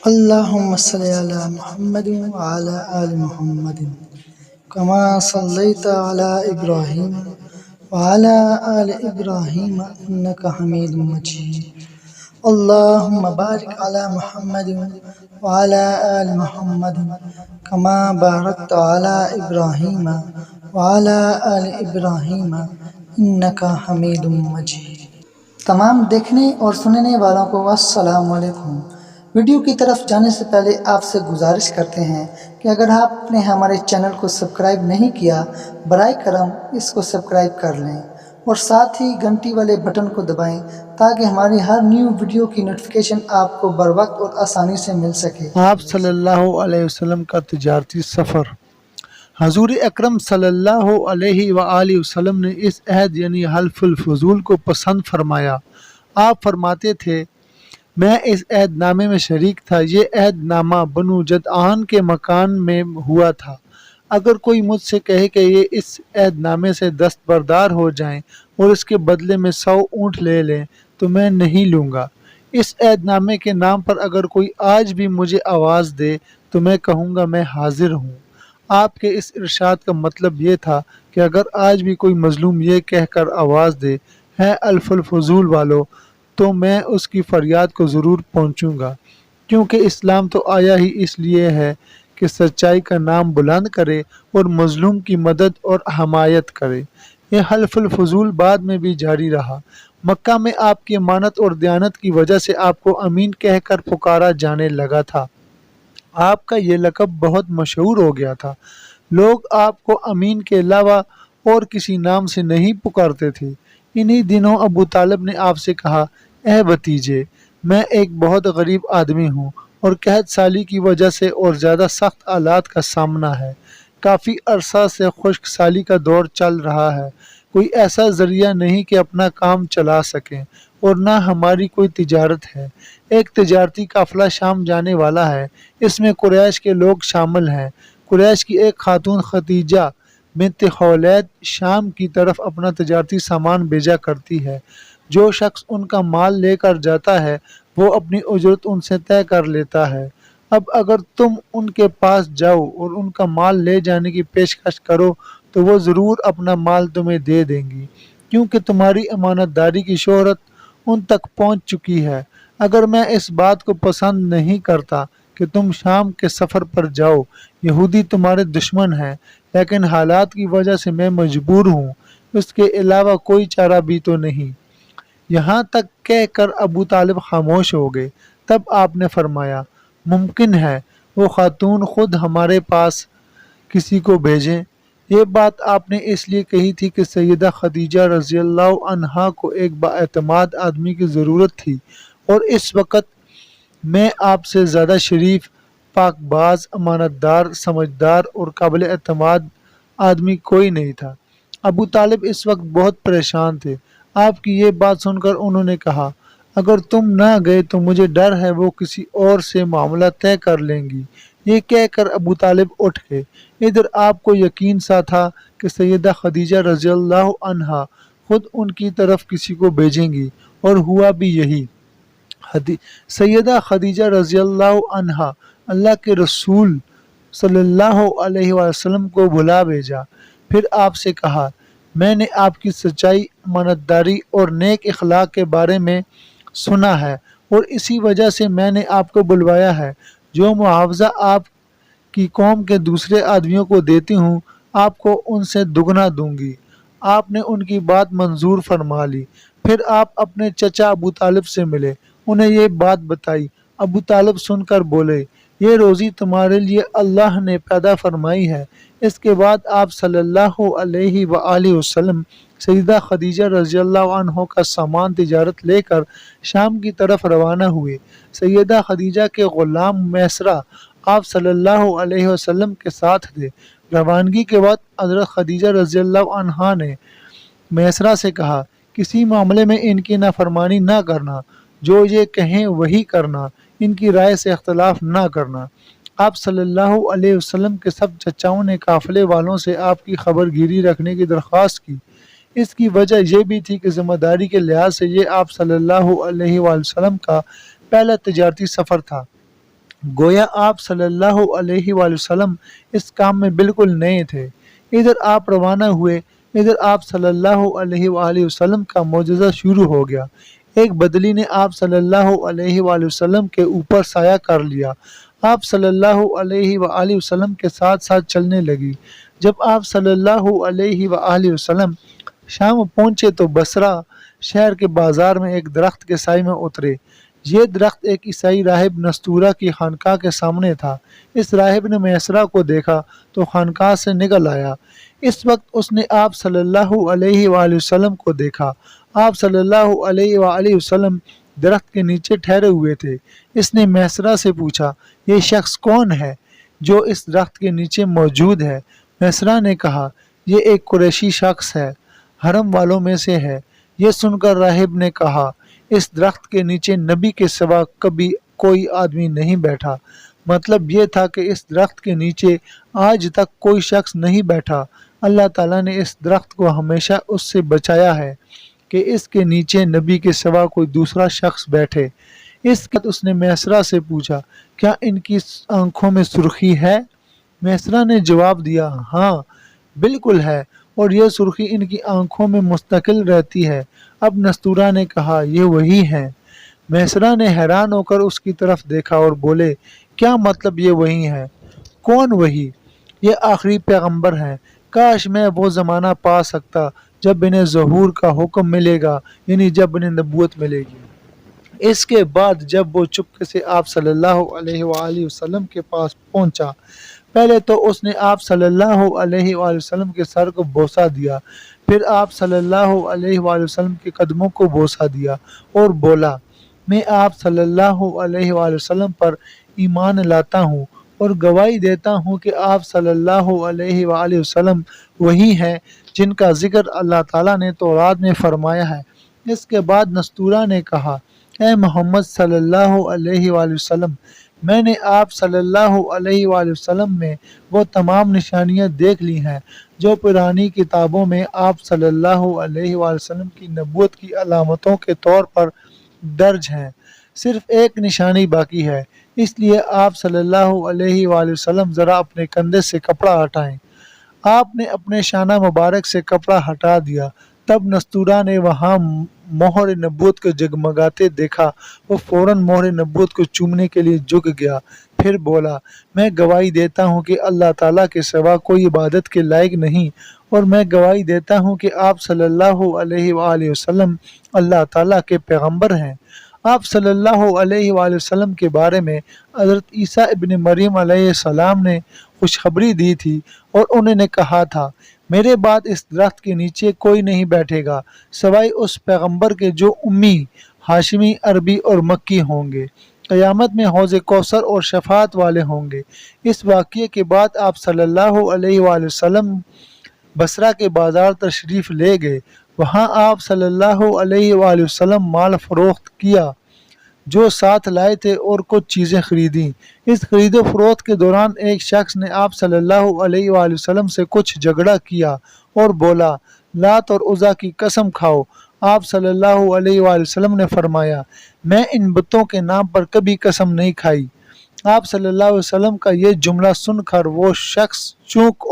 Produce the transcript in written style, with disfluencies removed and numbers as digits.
اللهم صل على محمد وعلى آل محمد كما صليت على إبراهيم وعلى آل إبراهيم إنك حميد مجيد. اللهم بارك على محمد وعلى آل محمد كما باركت على إبراهيم وعلى آل إبراهيم إنك حميد مجيد. تمام دیکھنے اور سننے والوں کو السلام علیکم۔ ویڈیو کی طرف جانے سے پہلے آپ سے گزارش کرتے ہیں کہ اگر آپ نے ہمارے چینل کو سبسکرائب نہیں کیا برائے کرم اس کو سبسکرائب کر لیں اور ساتھ ہی گھنٹی والے بٹن کو دبائیں تاکہ ہماری ہر نیو ویڈیو کی نوٹیفیکیشن آپ کو بروقت اور آسانی سے مل سکے۔ آپ صلی اللہ علیہ وسلم کا تجارتی سفر۔ حضور اکرم صلی اللہ علیہ وآلہ وسلم نے اس عہد یعنی حلف الفضول کو پسند فرمایا۔ آپ فرماتے تھے میں اس عہد نامے میں شریک تھا۔ یہ عہد نامہ بنو جدعان کے مکان میں ہوا تھا۔ اگر کوئی مجھ سے کہے کہ یہ اس عہد نامے سے دستبردار ہو جائیں اور اس کے بدلے میں 100 اونٹ لے لیں تو میں نہیں لوں گا۔ اس عہد نامے کے نام پر اگر کوئی آج بھی مجھے آواز دے تو میں کہوں گا میں حاضر ہوں۔ آپ کے اس ارشاد کا مطلب یہ تھا کہ اگر آج بھی کوئی مظلوم یہ کہہ کر آواز دے ہے الف الفضول والو تو میں اس کی فریاد کو ضرور پہنچوں گا، کیونکہ اسلام تو آیا ہی اس لیے ہے کہ سچائی کا نام بلند کرے اور مظلوم کی مدد اور حمایت کرے۔ یہ حلف الفضول بعد میں بھی جاری رہا۔ مکہ میں آپ کی امانت اور دیانت کی وجہ سے آپ کو امین کہہ کر پکارا جانے لگا تھا۔ آپ کا یہ لقب بہت مشہور ہو گیا تھا۔ لوگ آپ کو امین کے علاوہ اور کسی نام سے نہیں پکارتے تھے۔ انہی دنوں ابو طالب نے آپ سے کہا اے بھتیجے، میں ایک بہت غریب آدمی ہوں اور قحط سالی کی وجہ سے اور زیادہ سخت حالات کا سامنا ہے۔ کافی عرصہ سے خشک سالی کا دور چل رہا ہے۔ کوئی ایسا ذریعہ نہیں کہ اپنا کام چلا سکیں اور نہ ہماری کوئی تجارت ہے۔ ایک تجارتی قافلہ شام جانے والا ہے، اس میں قریش کے لوگ شامل ہیں۔ قریش کی ایک خاتون خدیجہ بنت خویلد شام کی طرف اپنا تجارتی سامان بھیجا کرتی ہے۔ جو شخص ان کا مال لے کر جاتا ہے وہ اپنی اجرت ان سے طے کر لیتا ہے۔ اب اگر تم ان کے پاس جاؤ اور ان کا مال لے جانے کی پیشکش کرو تو وہ ضرور اپنا مال تمہیں دے دیں گی، کیونکہ تمہاری امانت داری کی شہرت ان تک پہنچ چکی ہے۔ اگر میں اس بات کو پسند نہیں کرتا کہ تم شام کے سفر پر جاؤ، یہودی تمہارے دشمن ہیں، لیکن حالات کی وجہ سے میں مجبور ہوں، اس کے علاوہ کوئی چارہ بھی تو نہیں۔ یہاں تک کہہ کر ابو طالب خاموش ہو گئے۔ تب آپ نے فرمایا ممکن ہے وہ خاتون خود ہمارے پاس کسی کو بھیجیں۔ یہ بات آپ نے اس لیے کہی تھی کہ سیدہ خدیجہ رضی اللہ عنہا کو ایک بااعتماد آدمی کی ضرورت تھی اور اس وقت میں آپ سے زیادہ شریف، پاک باز، امانت دار، سمجھدار اور قابل اعتماد آدمی کوئی نہیں تھا۔ ابو طالب اس وقت بہت پریشان تھے۔ آپ کی یہ بات سن کر انہوں نے کہا اگر تم نہ گئے تو مجھے ڈر ہے وہ کسی اور سے معاملہ طے کر لیں گی۔ یہ کہہ کر ابو طالب اٹھ گئے۔ ادھر آپ کو یقین سا تھا کہ سیدہ خدیجہ رضی اللہ عنہا خود ان کی طرف کسی کو بھیجیں گی اور ہوا بھی یہی۔ سیدہ خدیجہ رضی اللہ عنہا اللہ کے رسول صلی اللہ علیہ وسلم کو بلا بھیجا۔ پھر آپ سے کہا میں نے آپ کی سچائی، امانت داری اور نیک اخلاق کے بارے میں سنا ہے اور اسی وجہ سے میں نے آپ کو بلوایا ہے۔ جو معاوضہ آپ کی قوم کے دوسرے آدمیوں کو دیتی ہوں آپ کو ان سے دگنا دوں گی۔ آپ نے ان کی بات منظور فرما لی۔ پھر آپ اپنے چچا ابو طالب سے ملے، انہیں یہ بات بتائی۔ ابو طالب سن کر بولے یہ روزی تمہارے لیے اللہ نے پیدا فرمائی ہے۔ اس کے بعد آپ صلی اللہ علیہ وآلہ وسلم سیدہ خدیجہ رضی اللہ عنہ کا سامان تجارت لے کر شام کی طرف روانہ ہوئے۔ سیدہ خدیجہ کے غلام میسرہ آپ صلی اللہ علیہ وسلم کے ساتھ تھے۔ روانگی کے بعد حضرت خدیجہ رضی اللہ عنہا نے میسرہ سے کہا کسی معاملے میں ان کی نافرمانی نہ کرنا، جو یہ کہیں وہی کرنا، ان کی رائے سے اختلاف نہ کرنا۔ آپ صلی اللہ علیہ وسلم کے سب چچاؤں نے قافلے والوں سے آپ کی خبر گیری رکھنے کی درخواست کی۔ اس کی وجہ یہ بھی تھی کہ ذمہ داری کے لحاظ سے یہ آپ صلی اللہ علیہ وسلم کا پہلا تجارتی سفر تھا۔ گویا آپ صلی اللہ علیہ وآلہ وسلم اس کام میں بالکل نئے تھے۔ ادھر آپ روانہ ہوئے، ادھر آپ صلی اللہ علیہ وآلہ وسلم کا معجزہ شروع ہو گیا۔ ایک بدلی نے آپ صلی اللہ علیہ وآلہ وسلم کے اوپر سایہ کر لیا۔ آپ صلی اللہ علیہ وآلہ وسلم کے ساتھ ساتھ چلنے لگی۔ جب آپ صلی اللہ علیہ وآلہ وسلم شام پہنچے تو بصرہ شہر کے بازار میں ایک درخت کے سائے میں اترے۔ یہ درخت ایک عیسائی راہب نستورہ کی خانقاہ کے سامنے تھا۔ اس راہب نے میسرہ کو دیکھا تو خانقاہ سے نکل آیا۔ اس وقت اس نے آپ صلی اللہ علیہ وآلہ وسلم کو دیکھا۔ آپ صلی اللہ علیہ وآلہ وسلم درخت کے نیچے ٹھہرے ہوئے تھے۔ اس نے میسرہ سے پوچھا، یہ شخص کون ہے جو اس درخت کے نیچے موجود ہے؟ میسرہ نے کہا، یہ ایک قریشی شخص ہے، حرم والوں میں سے ہے۔ یہ سن کر راہب نے کہا، اس درخت کے نیچے نبی کے سوا کبھی کوئی آدمی نہیں بیٹھا۔ مطلب یہ تھا کہ اس درخت کے نیچے آج تک کوئی شخص نہیں بیٹھا۔ اللہ تعالیٰ نے اس درخت کو ہمیشہ اس سے بچایا ہے کہ اس کے نیچے نبی کے سوا کوئی دوسرا شخص بیٹھے۔ اس کے بعد اس نے میسرہ سے پوچھا، کیا ان کی آنکھوں میں سرخی ہے؟ میسرہ نے جواب دیا، ہاں بالکل ہے، اور یہ سرخی ان کی آنکھوں میں مستقل رہتی ہے۔ اب نستورہ نے کہا، یہ وہی ہیں۔ میسرہ نے حیران ہو کر اس کی طرف دیکھا اور بولے، کیا مطلب یہ وہی ہیں؟ کون وہی؟ یہ آخری پیغمبر ہیں۔ کاش میں وہ زمانہ پا سکتا جب انہیں ظہور کا حکم ملے گا، یعنی جب انہیں نبوت ملے گی۔ اس کے بعد جب وہ چپکے سے آپ صلی اللہ علیہ وآلہ وسلم کے پاس پہنچا، پہلے تو اس نے آپ صلی اللہ علیہ وآلہ وسلم کے سر کو بوسہ دیا، پھر آپ صلی اللہ علیہ وآلہ وسلم کے قدموں کو بوسہ دیا اور بولا، میں آپ صلی اللہ علیہ وآلہ وسلم پر ایمان لاتا ہوں اور گواہی دیتا ہوں کہ آپ صلی اللہ علیہ وآلہ وسلم وہی ہیں جن کا ذکر اللہ تعالیٰ نے تورات میں فرمایا ہے۔ اس کے بعد نستورہ نے کہا، اے محمد صلی اللہ علیہ وآلہ وسلم، میں نے آپ صلی اللہ علیہ وآلہ وسلم میں وہ تمام نشانیاں دیکھ لی ہیں جو پرانی کتابوں میں آپ صلی اللہ علیہ وآلہ وسلم کی نبوت کی علامتوں کے طور پر درج ہیں۔ صرف ایک نشانی باقی ہے، اس لیے آپ صلی اللہ علیہ وآلہ وسلم ذرا اپنے کندھے سے کپڑا ہٹائیں۔ آپ نے اپنے شانہ مبارک سے کپڑا ہٹا دیا۔ تب نستورہ نے وہاں مہر نبوت کو جگمگاتے دیکھا۔ وہ فوراً مہر نبوت کو چومنے کے لیے جھک گیا، پھر بولا، میں گواہی دیتا ہوں کہ اللہ تعالیٰ کے سوا کوئی عبادت کے لائق نہیں، اور میں گواہی دیتا ہوں کہ آپ صلی اللہ علیہ وآلہ وسلم اللہ تعالیٰ کے پیغمبر ہیں۔ آپ صلی اللہ علیہ وآلہ وسلم کے بارے میں حضرت عیسیٰ ابن مریم علیہ السلام نے خوشخبری دی تھی اور انہوں نے کہا تھا، میرے بعد اس درخت کے نیچے کوئی نہیں بیٹھے گا سوائے اس پیغمبر کے جو امی، ہاشمی، عربی اور مکی ہوں گے۔ قیامت میں حوض کوثر اور شفاعت والے ہوں گے۔ اس واقعے کے بعد آپ صلی اللہ علیہ وآلہ وسلم بصرہ کے بازار تشریف لے گئے۔ وہاں آپ صلی اللہ علیہ وآلہ وسلم مال فروخت کیا جو ساتھ لائے تھے اور کچھ چیزیں خریدیں۔ اس خرید و فروخت کے دوران ایک شخص نے آپ صلی اللہ علیہ وآلہ وسلم سے کچھ جھگڑا کیا اور بولا، لات اور عزیٰ کی قسم کھاؤ۔ آپ صلی اللہ علیہ وآلہ وسلم نے فرمایا، میں ان بتوں کے نام پر کبھی قسم نہیں کھائی۔ آپ صلی اللہ علیہ وسلم کا یہ جملہ سن کر وہ شخص چونک